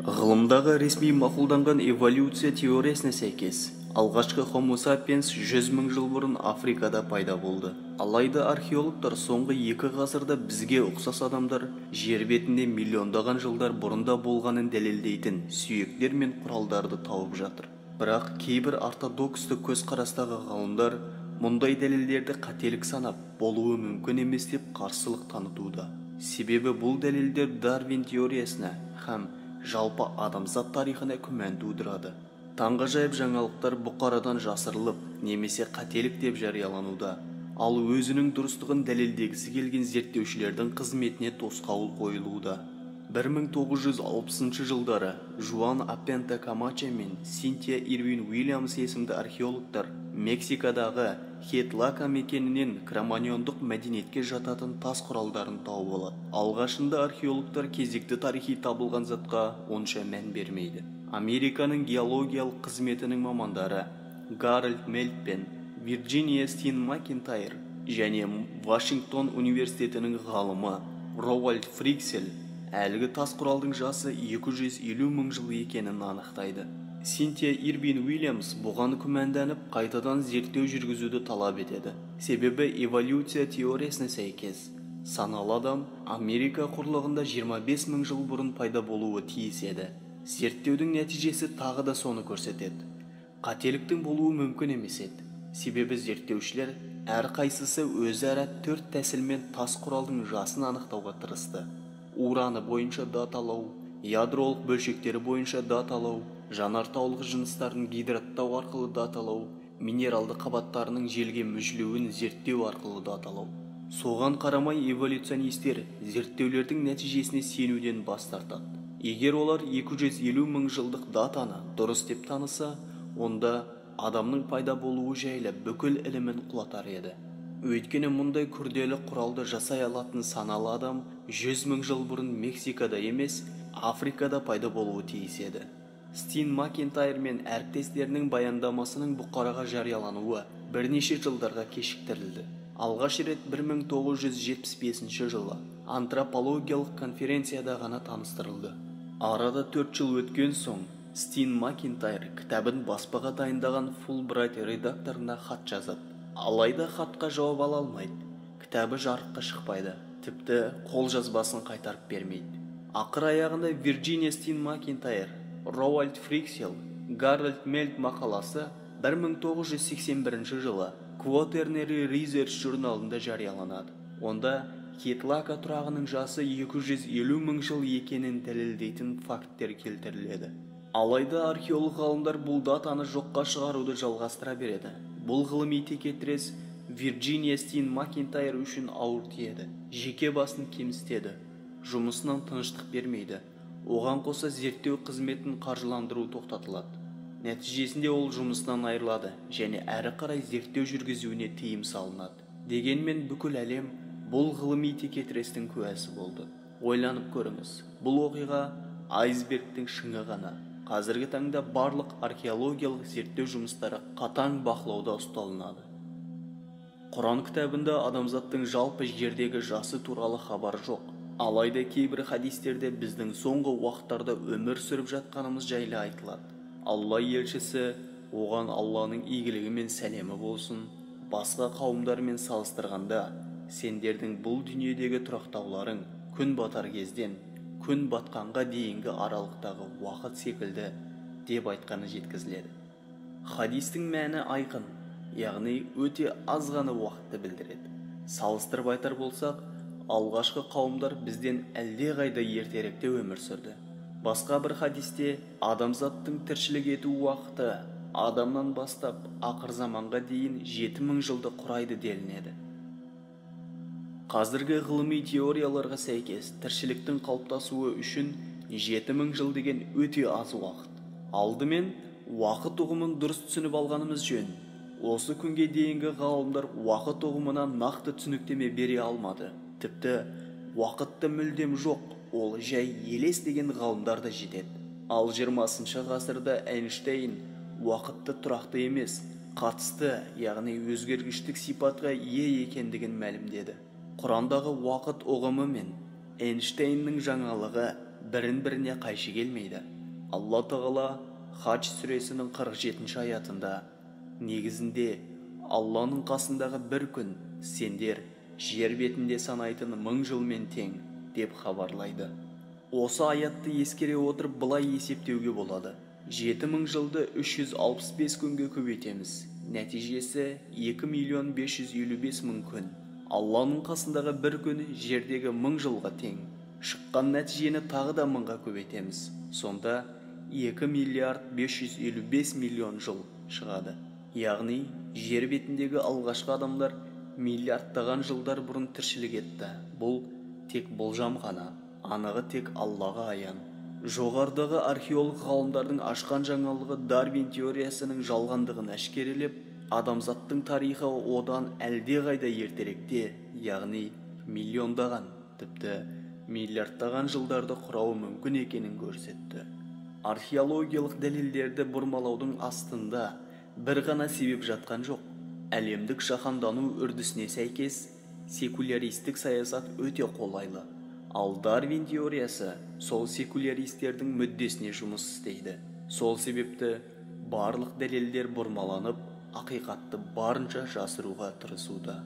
Ғылымдағы ресми мақұлданған эволюция теориясына сәйкес, алғашқы Homo sapiens 100 000 жыл бұрын Африкада пайда болды. Алайда археологтар соңғы 2 ғасырда бізге ұқсас адамдар жер бетінде миллиондаған жылдар бұрында болғанын дәлелдейтін сүйектер мен құралдарды тауып жатыр. Бірақ кейбір ортодоксты көзқарастағы ғалымдар мұндай дәлелдерді қателік санап, болуы мүмкін емес деп қарсылық танытуда. Себебі бұл дәлелдер Дарвин теориясына һәм жалпы адамзат тарихына күмән тудырады. Таңғажайып жаңалықтар бұқарадан жасырылып, немесе қателік деп жариялануда. Ал өзінің дұрыстығын дәлелдегісі келген зерттеушілердің қызметіне тосқауыл қойылуда. 1960 жылдары Жуан Апента Камача мен Синтия Ирвин Уильямс есімді археологтар Мексикадағы Хетлака мекенінен кроманьондық мәдениетке жататын тас құралдарын тауып алады. Алғашында археологтар кезекті тарихи табылған затқа онша мән бермейді. Американың геологиялық қызметінің мамандары Гарольд Мельт пен Вирджиния Стин Макинтайр және Вашингтон университетінің ғалымы Роуальд Фриксель әлгі тас құралдың жасы 250 000 жыл екенін анықтайды. Синтия Ирвин Уильямс бұған күмәнданып қайтадан зерттеу жүргізуді талап етеді. Себебі эволюция теориясына сәйкес, саналы адам Америка құрлығында 25 000 жыл бұрын пайда болуы тиіс еді. Зерттеудің нәтижесі тағы да соны көрсетеді. Қателіктің болуы мүмкін емес еді. Себебі зерттеушілер әрқайсысы өзара 4 тәсілмен тас құралдың жасын анықтауға тырысты. Ураны бойынша даталау, ядролық бөлшектері бойынша даталау, жанартаулық жыныстардың гидраттау арқылы даталау, минералды қабаттарының желге мүжілуін зерттеу арқылы даталау. Соған қарамай эволюционистер зерттеулердің нәтижесіне сенуден бас тартады. Егер олар 250 000 жылдық датаны дұрыс деп таныса, онда адамның пайда болуы жайлы бүкіл ілімін құлатар еді. Өйткені мұндай күрделі құралды жасай алатын саналы адам 100 000 жыл бұрын Мексикада емес, Африкада пайда болуы тиіс еді. Стин Макинтайр мен әріптестерінің баяндамасының бұқараға жариялануы бірнеше жылдарға кешіктірілді. Алғаш рет 1975 жылы антропологиялық конференцияда ғана таныстырылды. Арада 4 жыл өткен соң Стин Макинтайр кітабын баспаға дайындаған Фулбрайт редакторына хат жазады. Алайда хатқа жауап ала алмайды. Кітабы жарыққа шықпайды. Тіпті қолжазбасын қайтарып бермейді. Ақыр аяғында Вирджиния Стин Макинтайр, Роуальд Фриксел, Гарольд Мельт мақаласы 1981 жылы Quaternary Research журналында жарияланады. Онда Хетлака тұрағының жасы 250 000 жыл екенін дәлелдейтін факттер келтіріледі. Алайда археолог ғалымдар бұл датаны жоққа шығаруды жалғастыра береді. Бұл ғылыми текетірес Вирджиния Стин Макинтайр үшін ауыр тиеді. Жеке басын кемсітеді. Жұмысынан тыныштық бермейді. Оған қоса зерттеу қызметін қаржыландыру тоқтатылады. Нәтижесінде ол жұмысынан айырылады және әрі қарай зерттеу жүргізуіне тыйым салынады. Дегенмен бүкіл әлем бұл ғылыми текетірестің куәсі болды. Ойланып көріңіз, бұл оқиға айсбергтің шыңы ғана. Қазіргі таңда барлық археологиялық зерттеу жұмыстары қатаң бақылауда ұсталынады. Құран кітабында адамзаттың жалпы жердегі жасы туралы хабар жоқ. Алайда кейбір хадистерде біздің соңғы уақыттарда өмір сүріп жатқанымыз жайлы айтылады. Алла елшісі, оған Алланың игілігі мен сәлемі болсын, басқа қауымдармен салыстырғанда, сендердің бұл дүниедегі тұрақтауларың күн батар кезден күн батқанға дейінгі аралықтағы уақыт секілді деп айтқаны жеткізіледі. Хадистің мәні айқын, яғни өте аз ғана уақытты білдіреді. Салыстырып айтар болсақ, алғашқы қауымдар бізден әлдеқайда ертеректе өмір сүрді. Басқа бір хадисте адамзаттың тіршілік ету уақыты адамнан бастап ақыр заманға дейін 7000 жылды құрайды делінеді. Қазіргі ғылыми теорияларға сәйкес тіршіліктің қалыптасуы үшін 7000 жыл деген өте аз уақыт. Алдымен уақыт ұғымын дұрыс түсініп алғанымыз жөн. Осы күнге дейінгі ғалымдар уақыт ұғымына нақты түсініктеме бере алмады. Тіпті уақытты мүлдем жоқ, ол жай елес деген ғалымдар да жетеді. Ал 20 ғасырда Эйнштейн уақытты тұрақты емес, қатысты, яғни өзгергіштік сипатқа ие екендігін мәлімдеді. Құрандағы уақыт ұғымы мен Эйнштейннің жаңалығы бірін-біріне қайшы келмейді. Алла тағала Хадж сүресінің 47-ші аятында негізінде Алланың қасындағы бір күн сендер жер бетінде санайтын 1000 жылмен тең деп хабарлайды. Осы аятты ескере отырып былай есептеуге болады. 7000 жылды 365 күнге көбейтеміз. Нәтижесі 2.555.000 күн. Алланың қасындағы бір күн жердегі 1000 жылға тең. Шыққан нәтижені тағы да 1000-ға көбейтеміз. Сонда 2.555.000.000 жыл шығады. Яғни жер бетіндегі алғашқы адамдар миллиардтаған жылдар бұрын тіршілік етті. Бұл тек болжам ғана, анығы тек Аллаға аян. Жоғарыдағы археолог ғалымдардың ашқан жаңалығы Дарвин теориясының жалғандығын әшкерелеп, адамзаттың тарихы одан әлдеқайда ертеректе, яғни миллиондаған, тіпті миллиардтаған жылдарды құрауы мүмкін екенін көрсетті. Археологиялық дәлелдерді бұрмалаудың астында бір ғана себеп жатқан жоқ. Әлемдік жаһандану үрдісіне сәйкес секуляристік саясат өте қолайлы. Ал Дарвин теориясы сол секуляристердің мүддесіне жұмыс істейді. Сол себепті барлық дәлелдер бұрмаланып, ақиқатты барынша жасыруға тырысуда.